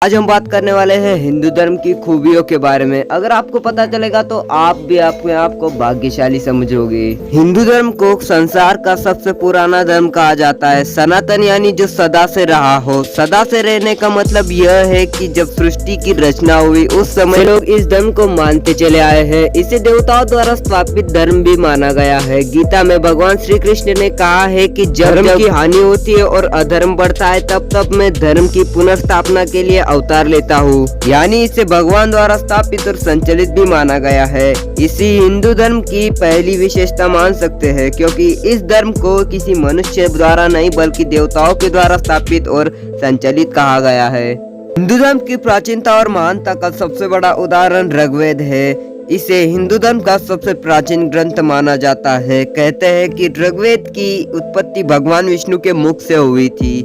आज हम बात करने वाले हैं हिंदू धर्म की खूबियों के बारे में। अगर आपको पता चलेगा तो आप भी अपने आप को भाग्यशाली समझोगे। हिंदू धर्म को संसार का सबसे पुराना धर्म कहा जाता है। सनातन यानी जो सदा से रहा हो। सदा से रहने का मतलब यह है कि जब सृष्टि की रचना हुई उस समय लोग इस धर्म को मानते चले आए हैं। इसे देवताओं द्वारा स्थापित धर्म भी माना गया है। गीता में भगवान श्री कृष्ण ने कहा है कि जब धर्म की हानि होती है और अधर्म बढ़ता है तब मैं धर्म की पुनर्स्थापना के लिए अवतार लेता हूँ। यानी इसे भगवान द्वारा स्थापित और संचालित भी माना गया है। इसी हिंदू धर्म की पहली विशेषता मान सकते हैं, क्योंकि इस धर्म को किसी मनुष्य द्वारा नहीं बल्कि देवताओं के द्वारा स्थापित और संचालित कहा गया है। हिंदू धर्म की प्राचीनता और महानता का सबसे बड़ा उदाहरण ऋग्वेद है। इसे हिंदू धर्म का सबसे प्राचीन ग्रंथ माना जाता है। कहते हैं कि ऋग्वेद की उत्पत्ति भगवान विष्णु के मुख से हुई थी।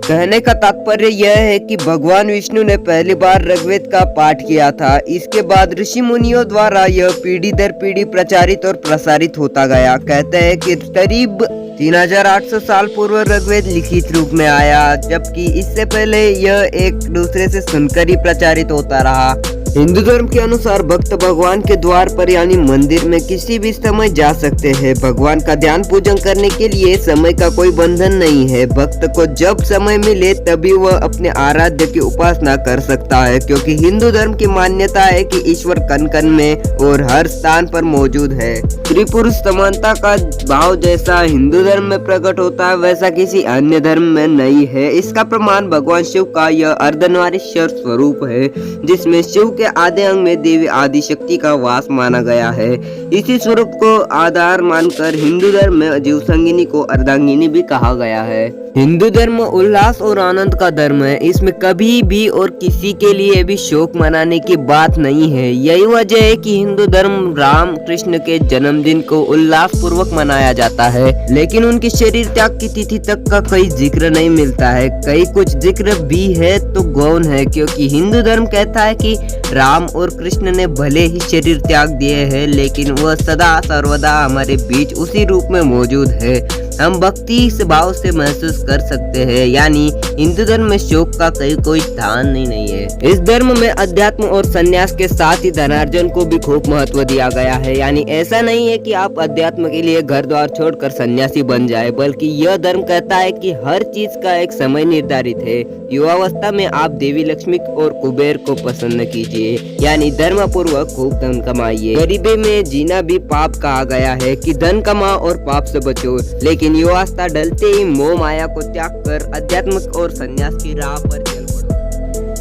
कहने का तात्पर्य यह है कि भगवान विष्णु ने पहली बार ऋग्वेद का पाठ किया था। इसके बाद ऋषि मुनियों द्वारा यह पीढ़ी दर पीढ़ी प्रचारित और प्रसारित होता गया। कहते हैं कि करीब 3800 साल पूर्व ऋग्वेद लिखित रूप में आया, जबकि इससे पहले यह एक दूसरे से सुनकर ही प्रचारित होता रहा। हिंदू धर्म के अनुसार भक्त भगवान के द्वार पर यानी मंदिर में किसी भी समय जा सकते हैं। भगवान का ध्यान पूजन करने के लिए समय का कोई बंधन नहीं है। भक्त को जब समय मिले तभी वह अपने आराध्य की उपासना कर सकता है, क्योंकि हिंदू धर्म की मान्यता है कि ईश्वर कण कण में और हर स्थान पर मौजूद है। स्त्री पुरुष समानता का भाव जैसा हिंदू धर्म में प्रकट होता है वैसा किसी अन्य धर्म में नहीं है। इसका प्रमाण भगवान शिव का यह अर्धनारीश्वर स्वरूप है, जिसमें शिव के आधे अंग में देवी आदि शक्ति का वास माना गया है। इसी स्वरूप को आधार मानकर हिंदू धर्म में जीव संगिनी को अर्धांगिनी भी कहा गया है। हिंदू धर्म उल्लास और आनंद का धर्म है। इसमें कभी भी और किसी के लिए भी शोक मनाने की बात नहीं है। यही वजह है कि हिंदू धर्म राम कृष्ण के जन्मदिन को उल्लास पूर्वक मनाया जाता है, लेकिन उनके शरीर त्याग की तिथि तक का कोई जिक्र नहीं मिलता है। कई कुछ जिक्र भी है तो गौण है, क्योंकि हिंदू धर्म कहता है कि राम और कृष्ण ने भले ही शरीर त्याग दिए हैं, लेकिन वह सदा सर्वदा हमारे बीच उसी रूप में मौजूद है। हम भक्ति से भाव से महसूस कर सकते हैं। यानी हिंदू धर्म में शोक का कोई स्थान नहीं है। इस धर्म में अध्यात्म और संन्यास के साथ ही धनार्जन को भी खूब महत्व दिया गया है। यानी ऐसा नहीं है कि आप अध्यात्म के लिए घर द्वार छोड़कर सन्यासी बन जाए, बल्कि यह धर्म कहता है कि हर चीज का एक समय निर्धारित है। युवावस्था में आप देवी लक्ष्मी और कुबेर को प्रसन्न कीजिए, यानी धर्म पूर्वक खूब धन कमाइए। गरीबी में जीना भी पाप कहा गया है कि धन कमाओ और पाप से बचो, लेकिन युवावस्था डलते ही मोह माया को त्याग कर अध्यात्म और संन्यास की राह पर चल पड़ो।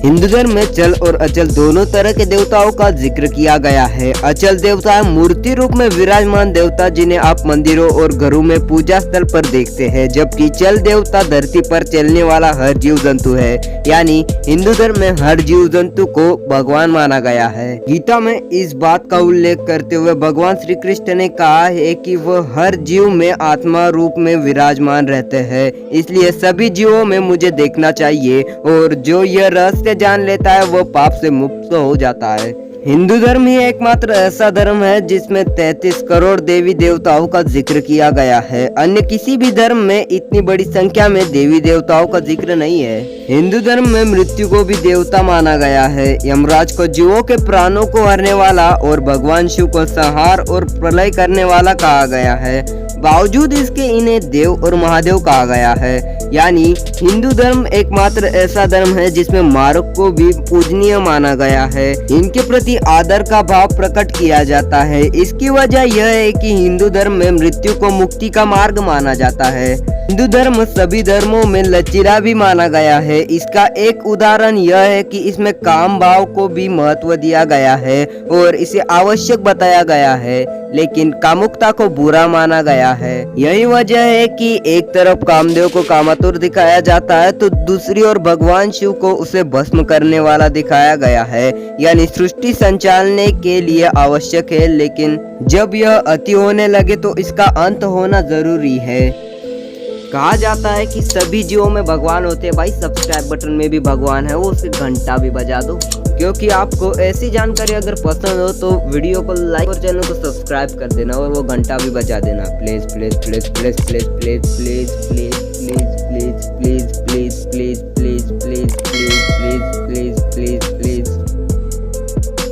हिंदू धर्म में चल और अचल दोनों तरह के देवताओं का जिक्र किया गया है। अचल देवता मूर्ति रूप में विराजमान देवता जिन्हें आप मंदिरों और घरों में पूजा स्थल पर देखते हैं, जबकि चल देवता धरती पर चलने वाला हर जीव जंतु है। यानी हिंदू धर्म में हर जीव जंतु को भगवान माना गया है। गीता में इस बात का उल्लेख करते हुए भगवान श्री कृष्ण ने कहा है कि वह हर जीव में आत्मा रूप में विराजमान रहते हैं, इसलिए सभी जीवों में मुझे देखना चाहिए, और जो यह रहस्य जान लेता है वो पाप से मुक्त हो जाता है। हिंदू धर्म ही एकमात्र ऐसा धर्म है जिसमें 33 करोड़ देवी देवताओं का जिक्र किया गया है। अन्य किसी भी धर्म में इतनी बड़ी संख्या में देवी देवताओं का जिक्र नहीं है। हिंदू धर्म में मृत्यु को भी देवता माना गया है। यमराज को जीवों के प्राणों को हरने वाला और भगवान शिव को संहार और प्रलय करने वाला कहा गया है। बावजूद इसके इन्हें देव और महादेव कहा गया है। यानी हिंदू धर्म एकमात्र ऐसा धर्म है जिसमें मारक को भी पूजनीय माना गया है। इनके प्रति आदर का भाव प्रकट किया जाता है। इसकी वजह यह है कि हिंदू धर्म में मृत्यु को मुक्ति का मार्ग माना जाता है। हिंदू धर्म सभी धर्मों में लचीला भी माना गया है। इसका एक उदाहरण यह है कि इसमें काम भाव को भी महत्व दिया गया है और इसे आवश्यक बताया गया है, लेकिन कामुकता को बुरा माना गया है। यही वजह है कि एक तरफ कामदेव को कामातुर दिखाया जाता है तो दूसरी ओर भगवान शिव को उसे भस्म करने वाला दिखाया गया है। यानी सृष्टि संचालने के लिए आवश्यक है, लेकिन जब यह अति होने लगे तो इसका अंत होना जरूरी है। कहा जाता है कि सभी जीवों में भगवान होते हैं। भाई सब्सक्राइब बटन में भी भगवान है, वो उसे घंटा भी बजा दो, क्योंकि आपको ऐसी जानकारी अगर पसंद हो तो वीडियो को लाइक और चैनल को सब्सक्राइब कर देना और वो घंटा भी बजा देना। Please please please please please please please please please please please please please please please please please